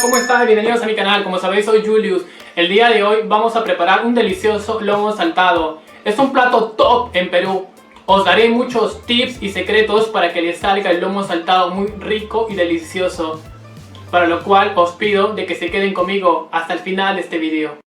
¿cómo están? Bienvenidos a mi canal. Como sabéis, soy Julius. El día de hoy vamos a preparar un delicioso lomo saltado. Es un plato top en Perú. Os daré muchos tips y secretos para que les salga el lomo saltado muy rico y delicioso. Para lo cual os pido de que se queden conmigo hasta el final de este video.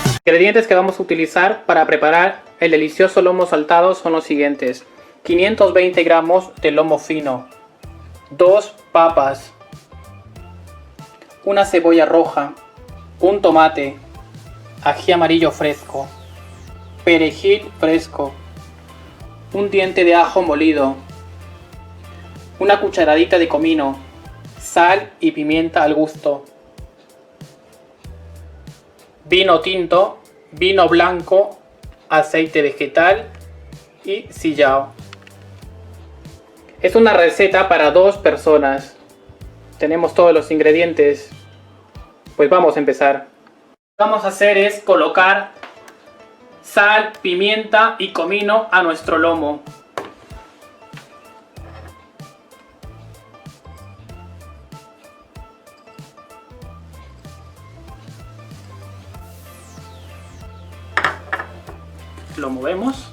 Los ingredientes que vamos a utilizar para preparar el delicioso lomo saltado son los siguientes: 520 gramos de lomo fino, 2 papas, una cebolla roja, un tomate, ají amarillo fresco, perejil fresco, un diente de ajo molido, una cucharadita de comino, sal y pimienta al gusto, vino tinto, vino blanco, aceite vegetal y sillao. Es una receta para 2 personas. Tenemos todos los ingredientes. Pues vamos a empezar. Lo que vamos a hacer es colocar sal, pimienta y comino a nuestro lomo. Lo movemos.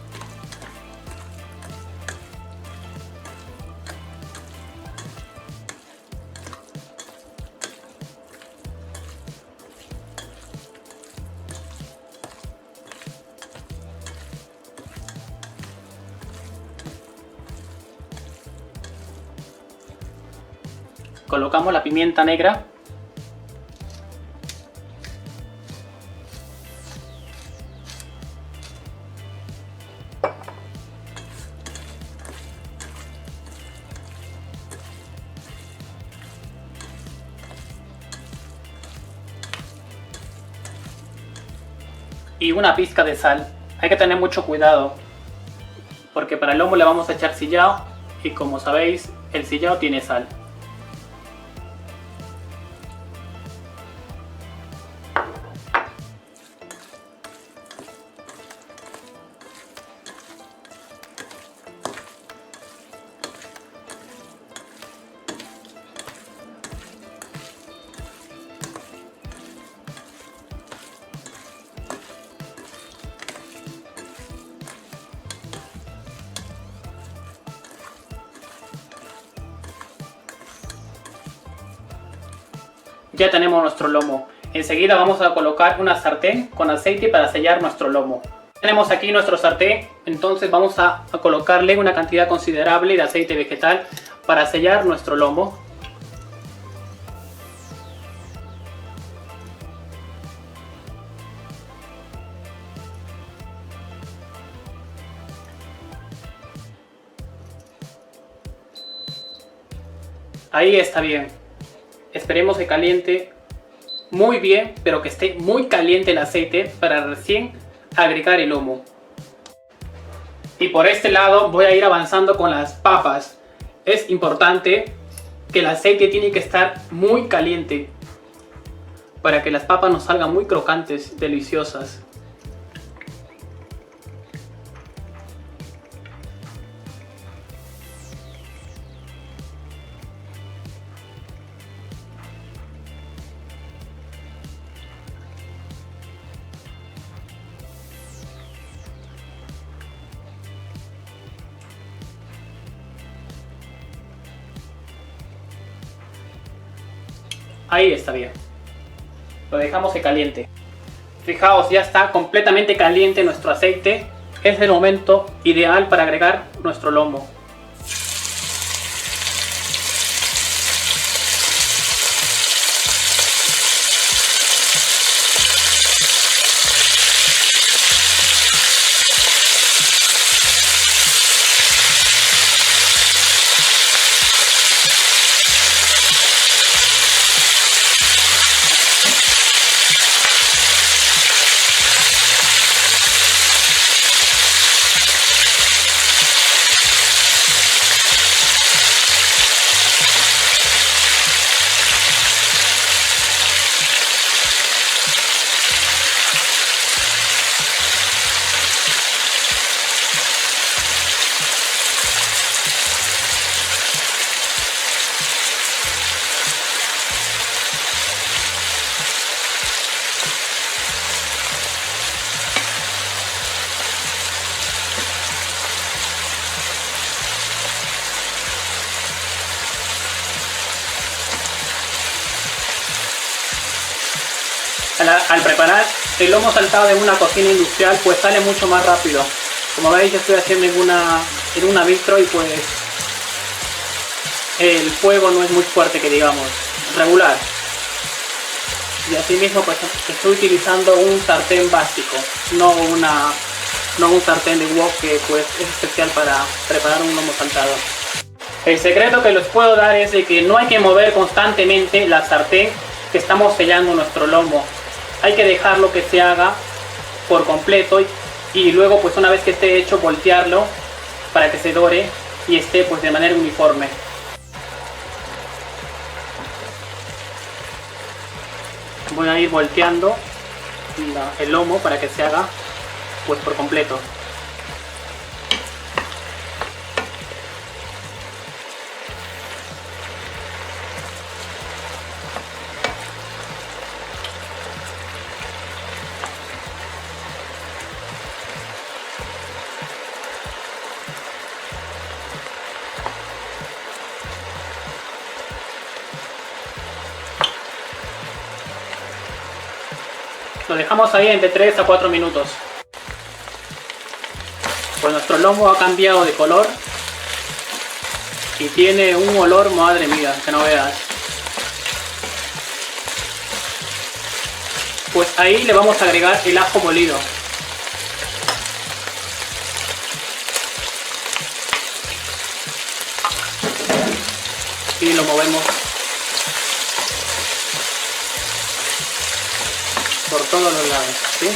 Colocamos la pimienta negra. Y una pizca de sal. Hay que tener mucho cuidado, porque para el lomo le vamos a echar sillao y, como sabéis, el sillao tiene sal. Ya tenemos nuestro lomo. Enseguida vamos a colocar una sartén con aceite para sellar nuestro lomo. Tenemos aquí nuestro sartén, entonces vamos a colocarle una cantidad considerable de aceite vegetal para sellar nuestro lomo. Ahí está bien. Esperemos que caliente muy bien, pero que esté muy caliente el aceite para recién agregar el lomo. Y por este lado voy a ir avanzando con las papas. Es importante que el aceite tiene que estar muy caliente para que las papas nos salgan muy crocantes, deliciosas. Ahí está bien. Lo dejamos que caliente. Fijaos, ya está completamente caliente nuestro aceite. Es el momento ideal para agregar nuestro lomo. Al preparar el lomo saltado en una cocina industrial, pues sale mucho más rápido. Como veis, yo estoy haciendo en una bistro y pues el fuego no es muy fuerte, que digamos, regular. Y así mismo pues estoy utilizando un sartén básico, no un sartén de wok que pues es especial para preparar un lomo saltado. El secreto que les puedo dar es de que no hay que mover constantemente la sartén que estamos sellando nuestro lomo. Hay que dejarlo que se haga por completo y luego pues una vez que esté hecho voltearlo para que se dore y esté pues de manera uniforme. Voy a ir volteando el lomo para que se haga pues por completo. Lo dejamos ahí entre 3 a 4 minutos. Pues nuestro lomo ha cambiado de color y tiene un olor, madre mía, que no veas. Pues ahí le vamos a agregar el ajo molido. Y lo movemos por todos los lados, ¿sí?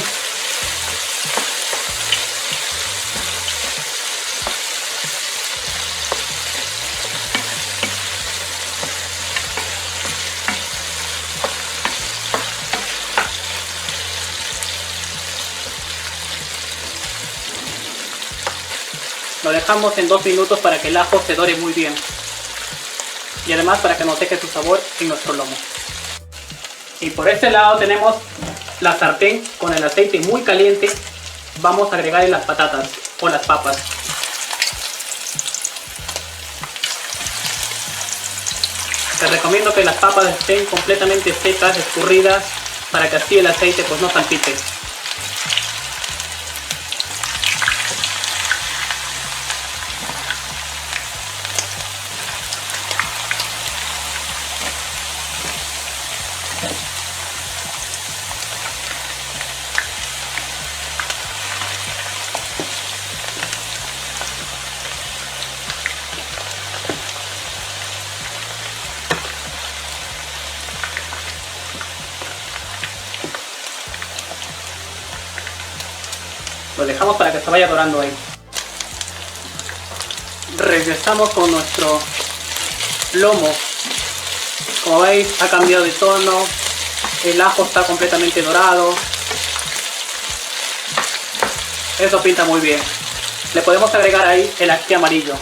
Lo dejamos en 2 minutos para que el ajo se dore muy bien. Y además para que nos deje su sabor en nuestro lomo. Y por este lado tenemos la sartén con el aceite muy caliente. Vamos a agregar las patatas o las papas. Te recomiendo que las papas estén completamente secas, escurridas, para que así el aceite pues no salpique. Lo dejamos para que se vaya dorando ahí. Regresamos con nuestro lomo. Como veis, ha cambiado de tono. El ajo está completamente dorado. Eso pinta muy bien. Le podemos agregar ahí el ají amarillo.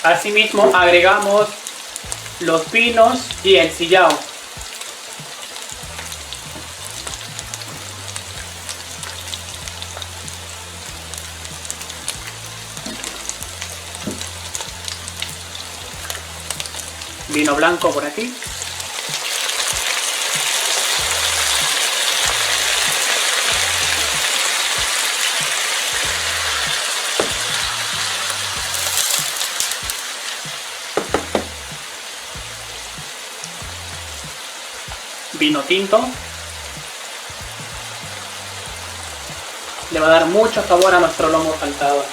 Asimismo agregamos los pinos y el sillao. Vino blanco por aquí. Vino tinto. Le va a dar mucho sabor a nuestro lomo saltado.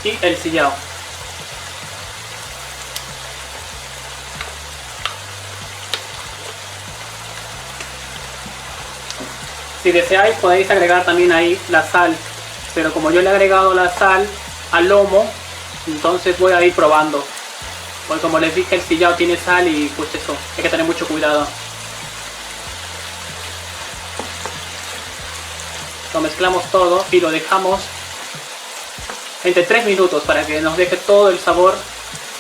Y el sillao. Si deseáis podéis agregar también ahí la sal, pero como yo le he agregado la sal al lomo, entonces voy a ir probando. Porque como les dije, el sillao tiene sal y pues eso, hay que tener mucho cuidado. Lo mezclamos todo y lo dejamos entre 3 minutos para que nos deje todo el sabor,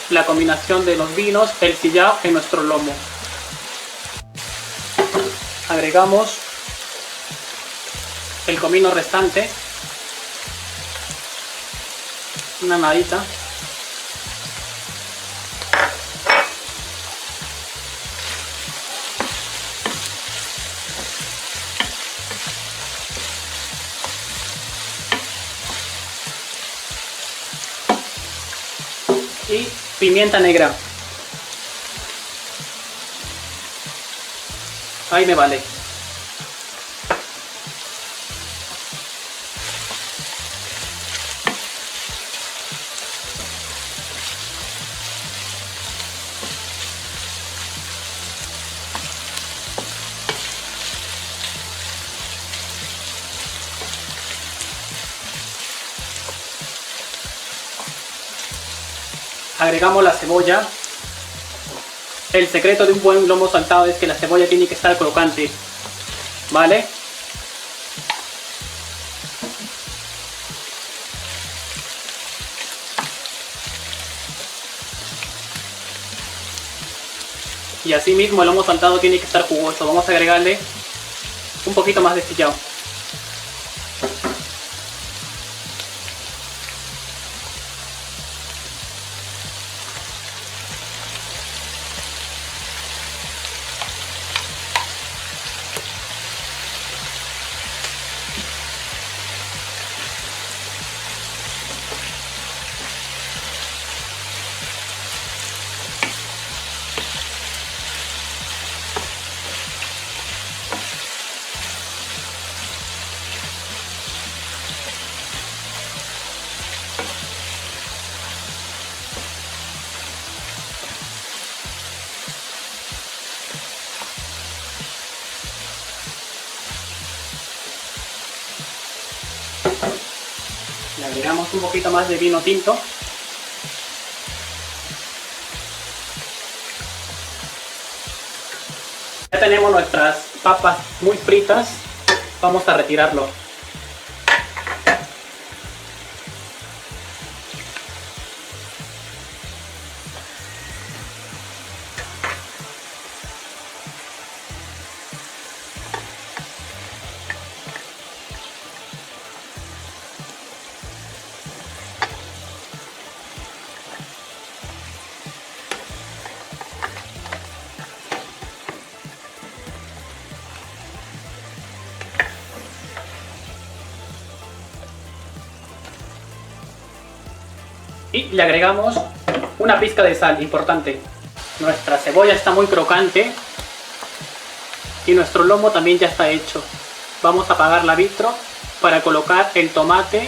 la combinación de los vinos, el sillao en nuestro lomo. Agregamos el comino restante, una nadita. Y pimienta negra. Ahí me vale. Agregamos la cebolla. El secreto de un buen lomo saltado es que la cebolla tiene que estar crocante, ¿vale? Y así mismo el lomo saltado tiene que estar jugoso. Vamos a agregarle un poquito más de sillao. Le agregamos un poquito más de vino tinto. Ya tenemos nuestras papas muy fritas. Vamos a retirarlo. Y le agregamos una pizca de sal, importante. Nuestra cebolla está muy crocante y nuestro lomo también ya está hecho. Vamos a apagar la vitro para colocar el tomate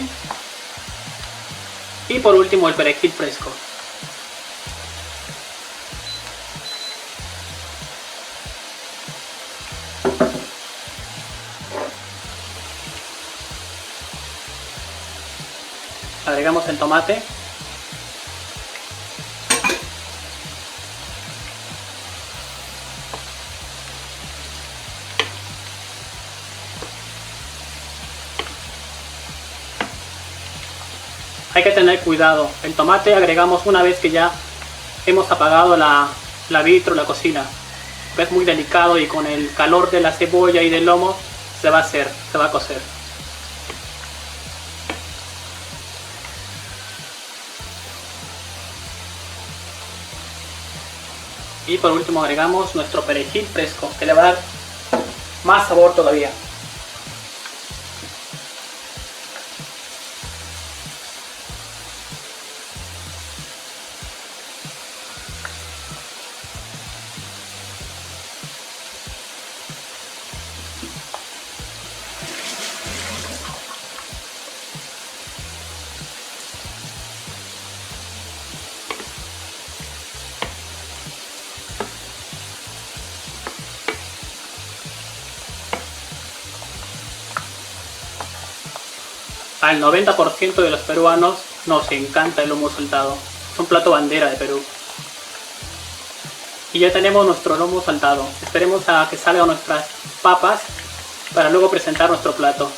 y por último el perejil fresco. Agregamos el tomate. Hay que tener cuidado. El tomate agregamos una vez que ya hemos apagado la vitro, la cocina. Es muy delicado y con el calor de la cebolla y del lomo se va a cocer. Y por último agregamos nuestro perejil fresco, que le va a dar más sabor todavía. al 90% de los peruanos nos encanta el lomo saltado. Es un plato bandera de Perú. Y ya tenemos nuestro lomo saltado. Esperemos a que salgan nuestras papas para luego presentar nuestro plato.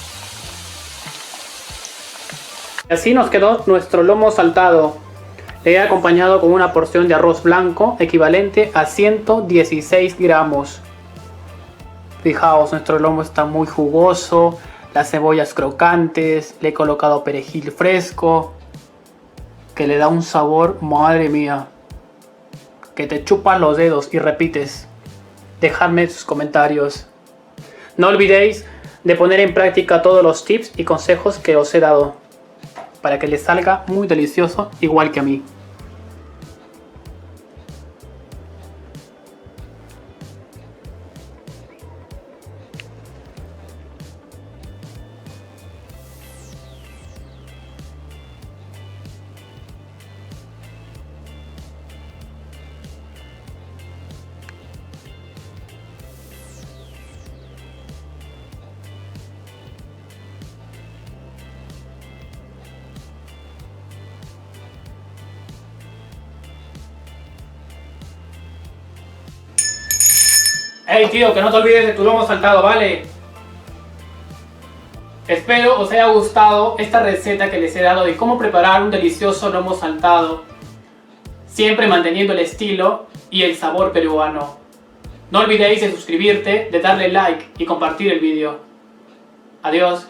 Y así nos quedó nuestro lomo saltado. Le he acompañado con una porción de arroz blanco equivalente a 116 gramos. Fijaos, nuestro lomo está muy jugoso, las cebollas crocantes, le he colocado perejil fresco, que le da un sabor, madre mía, que te chupan los dedos y repites. Dejadme sus comentarios. No olvidéis de poner en práctica todos los tips y consejos que os he dado, para que les salga muy delicioso igual que a mí. Hey tío, que no te olvides de tu lomo saltado, ¿vale? Espero os haya gustado esta receta que les he dado de cómo preparar un delicioso lomo saltado, siempre manteniendo el estilo y el sabor peruano. No olvidéis de suscribirte, de darle like y compartir el vídeo. Adiós.